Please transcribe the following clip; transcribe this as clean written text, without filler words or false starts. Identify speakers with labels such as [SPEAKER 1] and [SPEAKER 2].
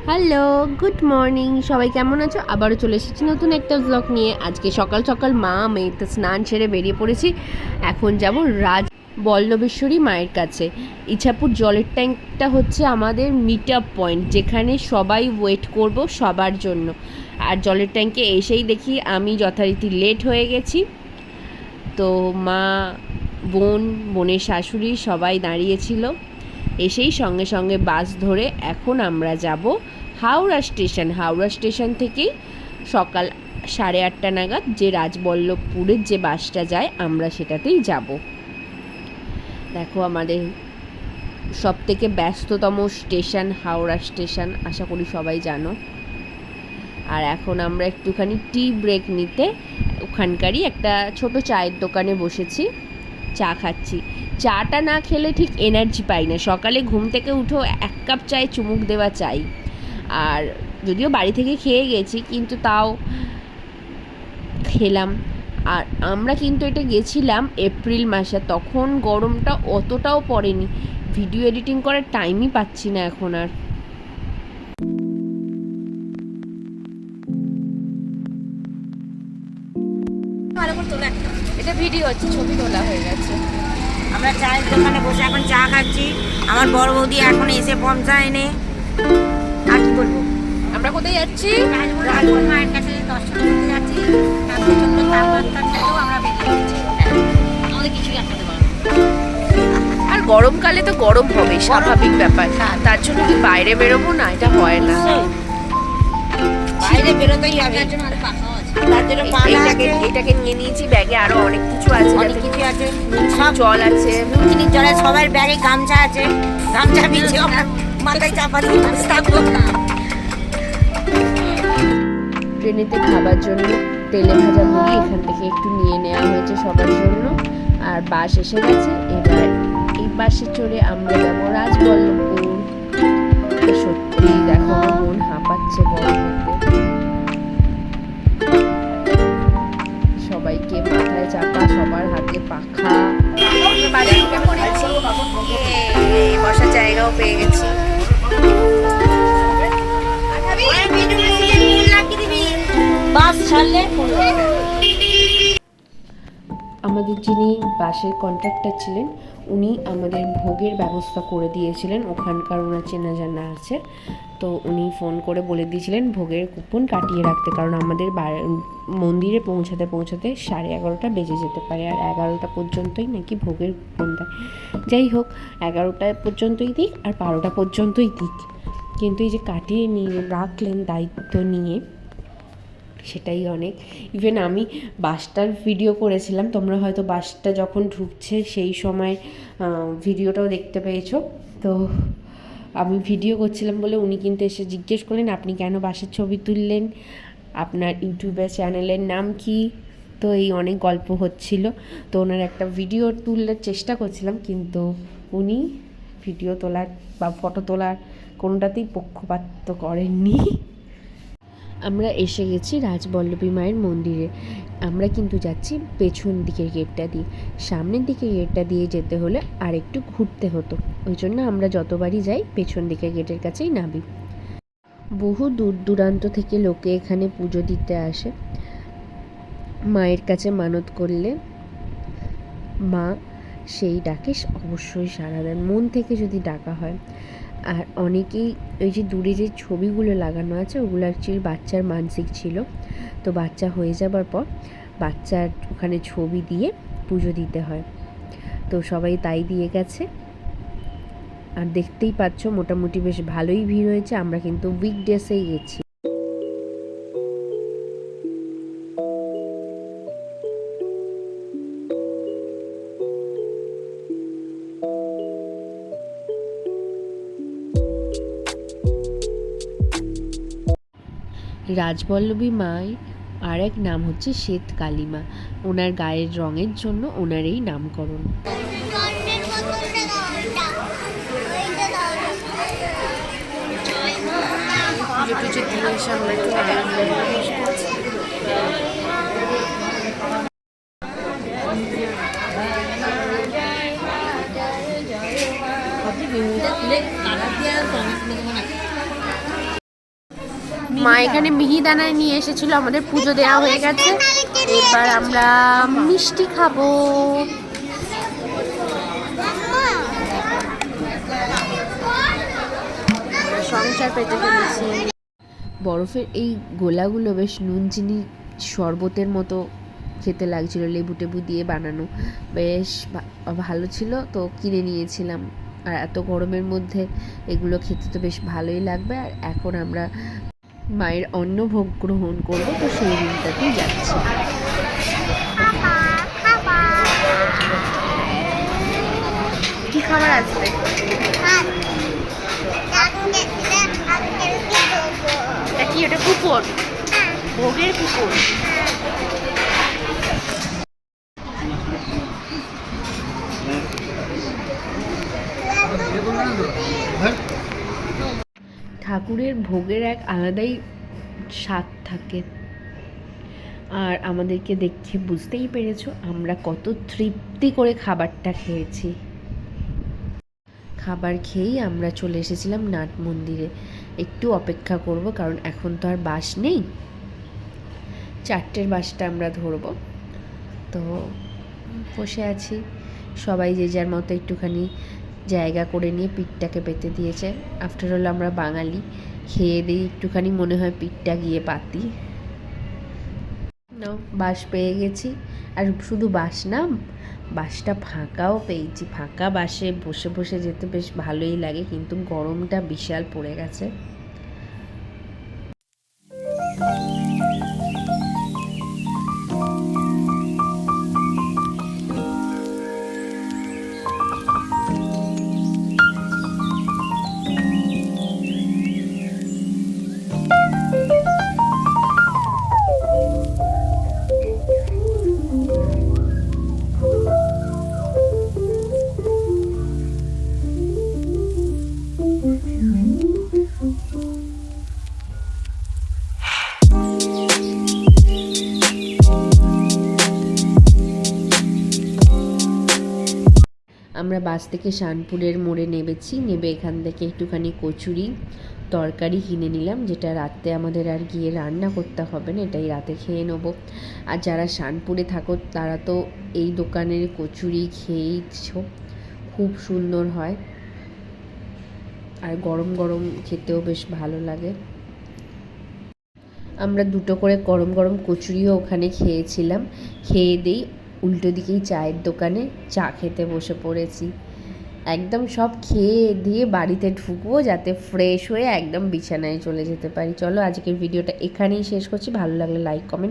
[SPEAKER 1] Hello, good morning. সবাই কেমন আছো? আবারও চলে এসেছি নতুন একটা ব্লগ নিয়ে। আজকে সকাল সকাল মা মেয়েতে স্নান সেরে বেরিয়ে পড়েছি। এখন যাব রাজ বল্লভেশ্বরী মায়ের কাছে। ইছাপুর জলের ট্যাঙ্কটা হচ্ছে আমাদের মিট আপ পয়েন্ট, যেখানে সবাই ওয়েট করব সবার জন্য। আর জলের ট্যাঙ্কে এসেই দেখি আমি যথারীতি লেট হয়ে গেছি। তো মা, বোনের শাশুড়ি সবাই দাঁড়িয়েছিল। এসেই সঙ্গে সঙ্গে বাস ধরে এখন আমরা যাব হাওড়া স্টেশন থেকেই সকাল 8:30 নাগাদ যে রাজবল্লভপুরের যে বাসটা যায় আমরা সেটাতেই যাব। দেখো, আমাদের সবথেকে ব্যস্ততম স্টেশন হাওড়া স্টেশন, আশা করি সবাই জানো। আর এখন আমরা একটুখানি টি ব্রেক নিতে ওখানকারই একটা ছোট চায়ের দোকানে বসেছি, চা খাচ্ছি। চাটা না খেলে ঠিক এনার্জি পাই না। সকালে ঘুম থেকে উঠেও 1 কাপ চায়ে চুমুক দেওয়া চাই। আর যদিও বাড়ি থেকে খেয়ে গেছি, কিন্তু তাও খেলাম। আর আমরা কিন্তু এটা গেছিলাম এপ্রিল মাসে, তখন গরমটা অতটাও পড়েনি। ভিডিও এডিটিং করার টাইমই পাচ্ছি না এখন আর। এটা ভিডিও হচ্ছে, ছবি তোলা হয়ে গেছে।
[SPEAKER 2] আমরা চায়ের দোকানে বসে এখন চা খাচ্ছি। আমার বড় বৌদি এখন এসে পৌঁছায়নি। আর কি বলবো,
[SPEAKER 1] আমরা কোথায় যাচ্ছি?
[SPEAKER 2] রাজবল্লভ মায়ের কাছে দর্শন করতে যাচ্ছি। তার প্রচন্ড তাপমাত্রা থেকেও আমরা বেরিয়ে গেছি। আমাদের কিছুই আটকাতে পারবো না।
[SPEAKER 1] আর গরমকালে তো গরম হবে, স্বাভাবিক ব্যাপার। তার জন্য কি বাইরে বেরোবো না? এটা হয় না।
[SPEAKER 2] বাইরে বেরোতেই হবে, তার জন্য পাখাও আছে। তার জন্য পাখা আছে।
[SPEAKER 1] এটাকে নিয়ে নিয়েছি। ব্যাগে আরো অনেক কিছু আছে,
[SPEAKER 2] অনেক কিছু আছে।
[SPEAKER 1] সব জল আছে,
[SPEAKER 2] নুনচিনির জলে সবার ব্যাগে গামছা আছে। গামছা বিছিয়ে আমরা মাথায় চাপা দিয়ে বসে থাকবো।
[SPEAKER 1] ট্রেনেতে খাবার জন্য তেলে ভাজা মুড়ি এখান থেকে একটু নিয়ে নেওয়া হয়েছে সবার জন্য। আর বাস এসে গেছে। এবার এই বাসে চড়ে আমরা যাবো রাজবল্লভপুর। সত্যি দেখো, মন হাঁপাচ্ছে গরমেতে। সবাইকে মাথায় চাপা, সবার হাতে পাখা। বসার জায়গাও পেয়ে গেছি।
[SPEAKER 2] বাস ছাড়লে
[SPEAKER 1] আমাদের যিনি বাসের কন্ট্রাক্টর ছিলেন, উনি আমাদের ভোগের ব্যবস্থা করে দিয়েছিলেন। ওখানকার ওনার চেনা জানা আছে, তো উনি ফোন করে বলে দিয়েছিলেন ভোগের কুপন কাটিয়ে রাখতে, কারণ আমাদের মন্দিরে পৌঁছাতে 11:30 বেজে যেতে পারে। আর 11টা পর্যন্তই নাকি ভোগের কুপন দেয়। যাই হোক, 11টা পর্যন্তই দিক আর 12টা পর্যন্তই দিক, কিন্তু এই যে কাটিয়ে নিয়ে রাখলেন দায়িত্ব নিয়ে, সেটাই অনেক। ইভেন আমি বাসটার ভিডিও করেছিলাম, তোমরা হয়তো বাসটা যখন ঢুকছে সেই সময় ভিডিওটাও দেখতে পেয়েছো। তো আমি ভিডিও করছিলাম বলে উনি কিন্তু এসে জিজ্ঞেস করলেন, আপনি কেন বাসের ছবি তুললেন, আপনার ইউটিউবের চ্যানেলের নাম কি? তো এই অনেক গল্প হচ্ছিল। তো ওনার একটা ভিডিও তুললে চেষ্টা করছিলাম, কিন্তু উনি ভিডিও তোলার বা ফটো তোলার কোনোটাতেই পক্ষপাত করেননি। আমরা এসে গেছি রাজবল্লভী মায়ের মন্দিরে। আমরা কিন্তু যাচ্ছি পেছন দিকের গেটটা দিয়ে। সামনের দিকের গেটটা দিয়ে যেতে হলে আর একটু ঘুরতে হতো, ওই জন্য আমরা যতবারই যাই পেছন দিকের গেটের কাছেই নামি। বহু দূর দূরান্ত থেকে লোকে এখানে পুজো দিতে আসে। মায়ের কাছে মানত করলে মা সেই ডাকে অবশ্যই সাড়া দেন, মন থেকে যদি ডাকা হয়। আর অনেকেই ওই যে দূরে যে ছবিগুলো লাগানো আছে, ওগুলো অ্যাকচুয়ালি বাচ্চার মানসিক ছিল। তো বাচ্চা হয়ে যাবার পর বাচ্চার ওখানে ছবি দিয়ে পুজো দিতে হয়। তো সবাই তাই দিয়ে গেছে। আর দেখতেই পাচ্ছ মোটামুটি বেশ ভালোই ভিড় হয়েছে। আমরা কিন্তু উইকডেসেই গেছি। রাজবল্লভী মায়ের আর এক নাম হচ্ছে শ্বেত কালীমা। ওনার গায়ের রঙের জন্য ওনার এই নামকরণ। পুজো টুজো দিয়ে এসে আমরা একটু মা এখানে মিহিদানা নিয়ে এসেছিল, আমাদের পুজো দেওয়া হয়ে গেছে, এবার আমরা মিষ্টি খাবো। সংসার পেতে ফেলেছি। বরফের এই গোলাগুলো বেশ নুন চিনি শরবতের মতো খেতে লাগছিল, লেবু টেবু দিয়ে বানানো, বেশ ভালো ছিল, তো কিনে নিয়েছিলাম। আর এত গরমের মধ্যে এগুলো খেতে তো বেশ ভালোই লাগবে। আর এখন আমরা মায়ের অন্নভোগ গ্রহণ করব, তো সেই দিনটাতেই যাচ্ছি। কি খাবার আসবে? কি ওটা কুপন? ভোগের কুপন। ঠাকুরের ভোগের এক আলাদাই স্বাদ থাকে। আর আমাদেরকে দেখে বুঝতেই পেরেছো আমরা কত তৃপ্তি করে খাবারটা খেয়েছি। খাবার খেয়েই আমরা চলে এসেছিলাম নাট মন্দিরে। একটু অপেক্ষা করব, কারণ এখন তো আর বাস নেই, 4টের বাসটা আমরা ধরবো। তো বসে আছি, সবাই যে যার মতো একটুখানি জায়গা করে নিয়ে পিঠটাকে পেতে দিয়েছে। আফটার অল আমরা বাঙালি, খেয়ে দিয়ে একটুখানি মনে হয় পিঠটা গিয়ে পাতি। বাস পেয়ে গেছি। আর শুধু বাস না, বাসটা ফাঁকাও পেয়েছি। ফাঁকা বাসে বসে বসে যেতে বেশ ভালোই লাগে, কিন্তু গরমটা বিশাল পড়ে গেছে। আমরা বাস থেকে শানপুরের মোড়ে নেমেছি, নেবে এখান থেকে একটুখানি কচুরি তরকারি কিনে নিলাম, যেটা রাতে আমাদের আর গিয়ে রান্না করতে হবে না, এটাই রাতে খেয়ে নেবো। আর যারা শানপুরে থাকো তারা তো এই দোকানের কচুরি খেয়েইছো, খুব সুন্দর হয় আর গরম গরম খেতেও বেশ ভালো লাগে। আমরা 2টো করে গরম গরম কচুরিও ওখানে খেয়েছিলাম। খেয়ে দিই উল্টো দিকেই চায়ের দোকানে চা খেতে বসে পড়েছি। একদম সব খেয়ে দিয়ে বাড়িতে ঢুকবো, যাতে ফ্রেশ হয়ে একদম বিছানায় চলে যেতে পারি। চলো আজকের ভিডিওটা এখানেই শেষ করছি। ভালো লাগলে লাইক কমেন্ট